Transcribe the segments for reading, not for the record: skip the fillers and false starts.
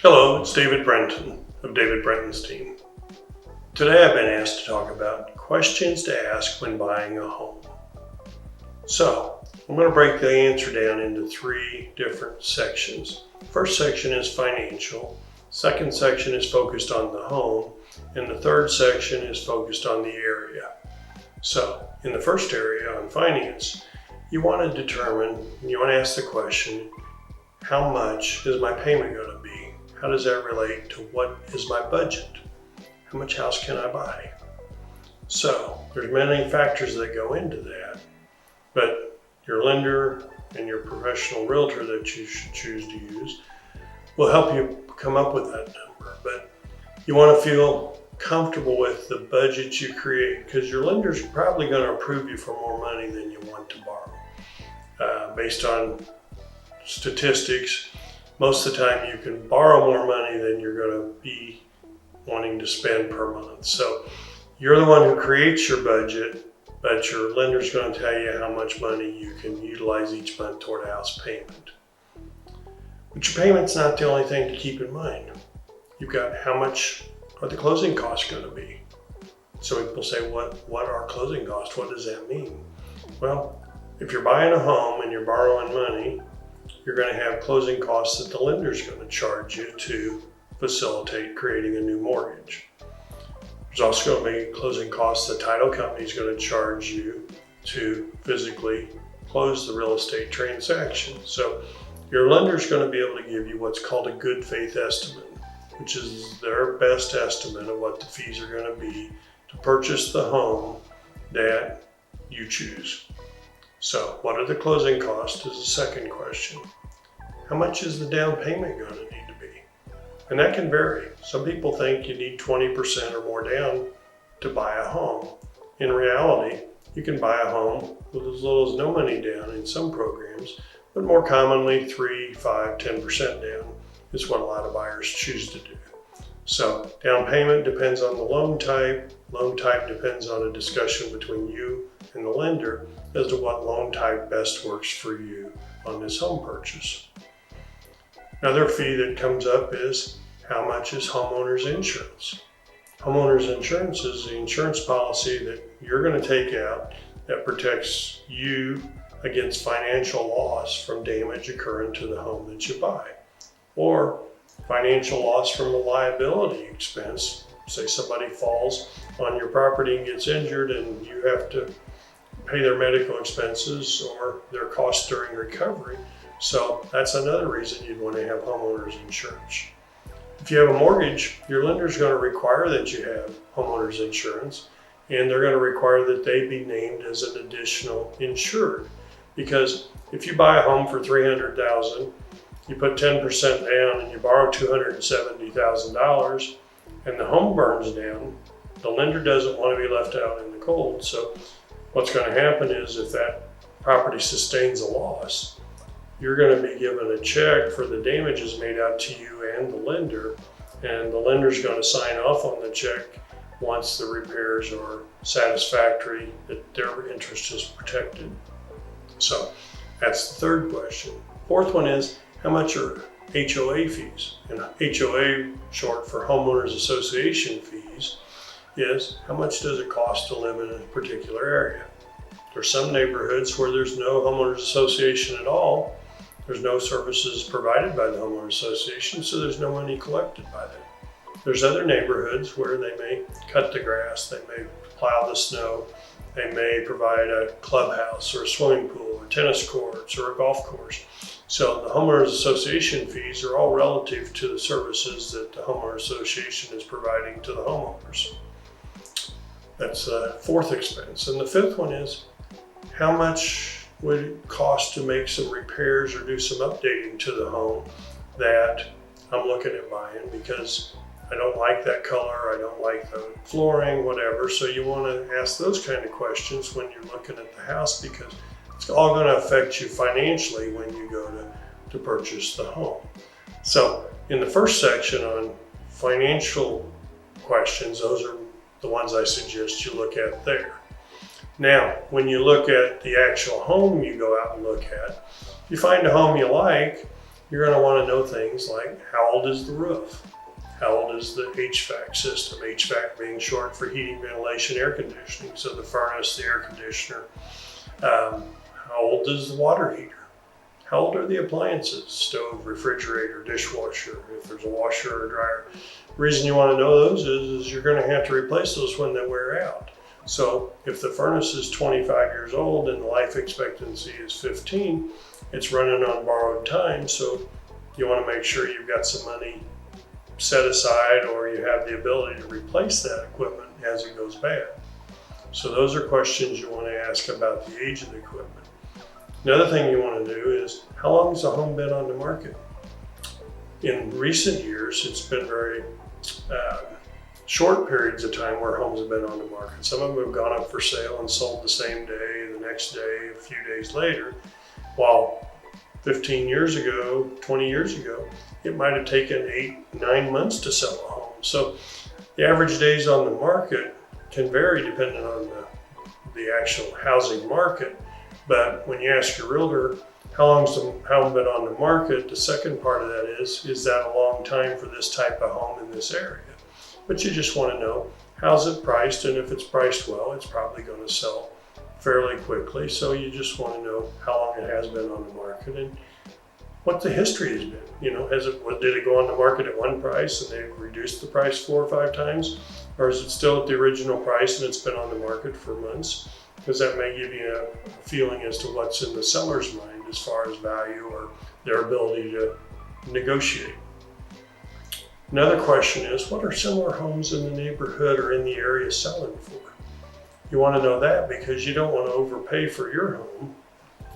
Hello, it's David Brenton of David Brenton's team. Today I've been asked to talk about questions to ask when buying a home. So I'm going to break the answer down into three different sections. First section is financial, second section is focused on the home, and the third section is focused on the area. So in the first area on finance, you want to ask the question, how much is my payment going to be? How does that relate to what is my budget? How much house can I buy? So there's many factors that go into that, but your lender and your professional realtor that you should choose to use will help you come up with that number. But you want to feel comfortable with the budget you create, because your lender's probably going to approve you for more money than you want to borrow. Based on statistics, most of the time you can borrow more money than you're going to be wanting to spend per month. So you're the one who creates your budget, but your lender's going to tell you how much money you can utilize each month toward a house payment. But your payment's not the only thing to keep in mind. You've got how much are the closing costs going to be? So people say, what are closing costs? What does that mean? Well, if you're buying a home and you're borrowing money, you're going to have closing costs that the lender's going to charge you to facilitate creating a new mortgage. There's also going to be closing costs the title company is going to charge you to physically close the real estate transaction. So your lender's going to be able to give you what's called a good faith estimate, which is their best estimate of what the fees are going to be to purchase the home that you choose. So what are the closing costs is the second question. How much is the down payment going to need to be? And that can vary. Some people think you need 20% or more down to buy a home. In reality, you can buy a home with as little as no money down in some programs, but more commonly 3, 5, 10% down is what a lot of buyers choose to do. So down payment depends on the loan type. Loan type depends on a discussion between you and the lender as to what loan type best works for you on this home purchase. Another fee that comes up is how much is homeowner's insurance? Homeowner's insurance is the insurance policy that you're going to take out that protects you against financial loss from damage occurring to the home that you buy, or financial loss from a liability expense. Say somebody falls on your property and gets injured and you have to pay their medical expenses or their costs during recovery. So that's another reason you'd want to have homeowner's insurance. If you have a mortgage, your lender's going to require that you have homeowner's insurance, and they're going to require that they be named as an additional insured. Because if you buy a home for $300,000, you put 10% down and you borrow $270,000 and the home burns down, the lender doesn't want to be left out in the cold. So what's going to happen is if that property sustains a loss, you're going to be given a check for the damages made out to you and the lender, and the lender's going to sign off on the check once the repairs are satisfactory, that their interest is protected. So that's the third question. Fourth one is, how much are HOA fees? And HOA, short for homeowners association fees, is how much does it cost to live in a particular area? There's some neighborhoods where there's no homeowners association at all. There's no services provided by the homeowners association, so there's no money collected by them. There's other neighborhoods where they may cut the grass, they may plow the snow, they may provide a clubhouse or a swimming pool or tennis courts or a golf course. So the homeowners association fees are all relative to the services that the homeowners association is providing to the homeowners. That's the fourth expense. And the fifth one is, how much would it cost to make some repairs or do some updating to the home that I'm looking at buying, because I don't like that color, I don't like the flooring, whatever. So you want to ask those kind of questions when you're looking at the house, because it's all going to affect you financially when you go to purchase the home. So in the first section on financial questions, those are the ones I suggest you look at there. Now, when you look at the actual home you go out and look at, if you find a home you like, you're going to want to know things like how old is the roof? How old is the HVAC system? HVAC being short for heating, ventilation, air conditioning. So the furnace, the air conditioner. How old is the water heater? How old are the appliances? Stove, refrigerator, dishwasher, if there's a washer or dryer. The reason you want to know those is you're going to have to replace those when they wear out. So if the furnace is 25 years old and the life expectancy is 15, it's running on borrowed time. So you want to make sure you've got some money set aside, or you have the ability to replace that equipment as it goes bad. So those are questions you want to ask about the age of the equipment. Another thing you want to do is, how long has the home been on the market? In recent years, it's been very short periods of time where homes have been on the market. Some of them have gone up for sale and sold the same day, the next day, a few days later, while 15 years ago, 20 years ago, it might have taken 8-9 months to sell a home. So the average days on the market can vary depending on the actual housing market. But when you ask your realtor, how long's the home been on the market, the second part of that is that a long time for this type of home in this area? But you just want to know, how's it priced? And if it's priced well, it's probably going to sell fairly quickly. So you just want to know how long it has been on the market and what the history has been. You know, did it go on the market at one price and they've reduced the price 4 or 5 times? Or is it still at the original price and it's been on the market for months? Because that may give you a feeling as to what's in the seller's mind as far as value or their ability to negotiate. Another question is, what are similar homes in the neighborhood or in the area selling for? You want to know that because you don't want to overpay for your home.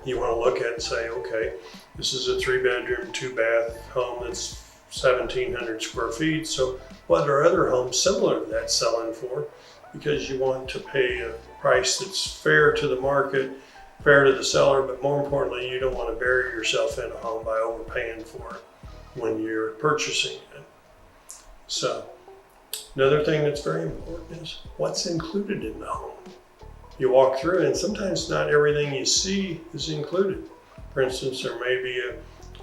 You want to look at and say, okay, this is a 3-bedroom, 2-bath home that's 1,700 square feet. So what are other homes similar to that selling for? Because you want to pay a price that's fair to the market, fair to the seller, but more importantly, you don't want to bury yourself in a home by overpaying for it when you're purchasing it. So another thing that's very important is what's included in the home. You walk through and sometimes not everything you see is included. For instance, there may be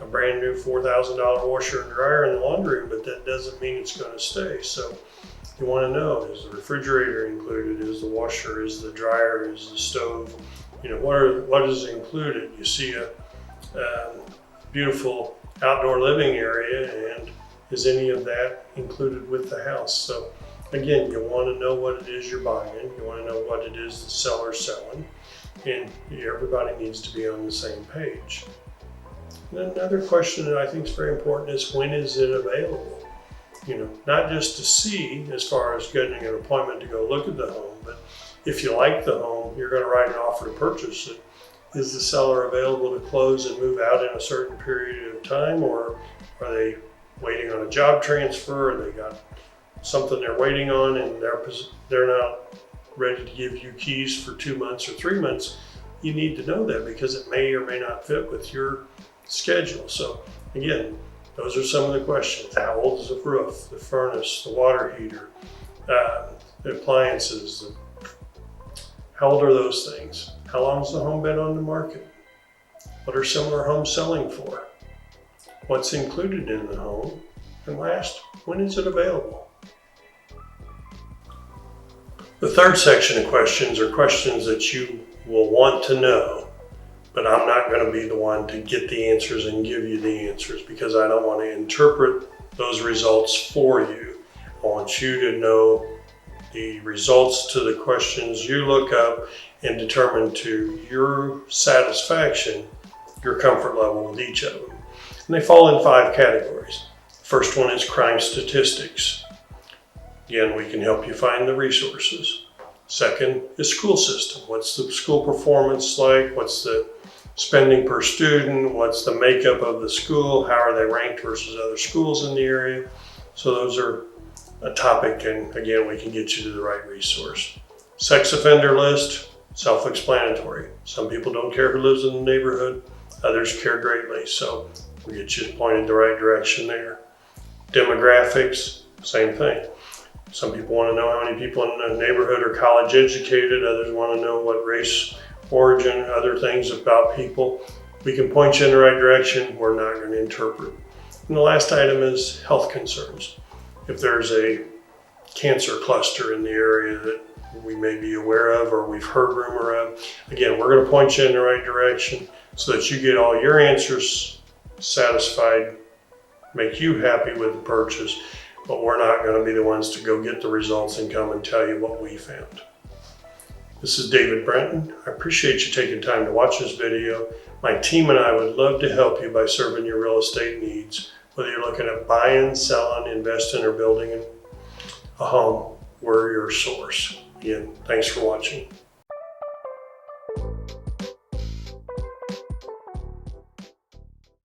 a brand new $4,000 washer and dryer in the laundry room, but that doesn't mean it's going to stay. So you want to know, is the refrigerator included? Is the washer? Is the dryer? Is the stove? You know, what is included? You see a beautiful outdoor living area, and is any of that included with the house? So again, you want to know what it is you're buying. You want to know what it is the seller's selling, and everybody needs to be on the same page. And then another question that I think is very important is, when is it available? You know, not just to see as far as getting an appointment to go look at the home, but if you like the home, you're going to write an offer to purchase it. Is the seller available to close and move out in a certain period of time, or are they waiting on a job transfer, or they got something they're waiting on and they're not ready to give you keys for 2 months or 3 months? You need to know that because it may or may not fit with your schedule. So again, those are some of the questions. How old is the roof, the furnace, the water heater, the appliances? How old are those things? How long has the home been on the market? What are similar homes selling for? What's included in the home? And last, when is it available? The third section of questions are questions that you will want to know, but I'm not going to be the one to get the answers and give you the answers because I don't want to interpret those results for you. I want you to know the results to the questions you look up and determine to your satisfaction, your comfort level with each of them. And they fall in 5 categories. The first one is crime statistics. Again, we can help you find the resources. Second is school system. What's the school performance like? What's the spending per student? What's the makeup of the school? How are they ranked versus other schools in the area? So those are a topic, and again, we can get you to the right resource. Sex offender list, self-explanatory. Some people don't care who lives in the neighborhood, others care greatly, so we get you pointed the right direction there. Demographics, same thing. Some people want to know how many people in the neighborhood are college educated, others want to know what race, origin, other things about people. We can point you in the right direction. We're not going to interpret. And the last item is health concerns. If there's a cancer cluster in the area that we may be aware of or we've heard rumor of, again, we're going to point you in the right direction so that you get all your answers satisfied, make you happy with the purchase, but we're not going to be the ones to go get the results and come and tell you what we found. This is David Brenton. I appreciate you taking time to watch this video. My team and I would love to help you by serving your real estate needs. Whether you're looking at buying, selling, investing, or building a home, we're your source. Again, thanks for watching.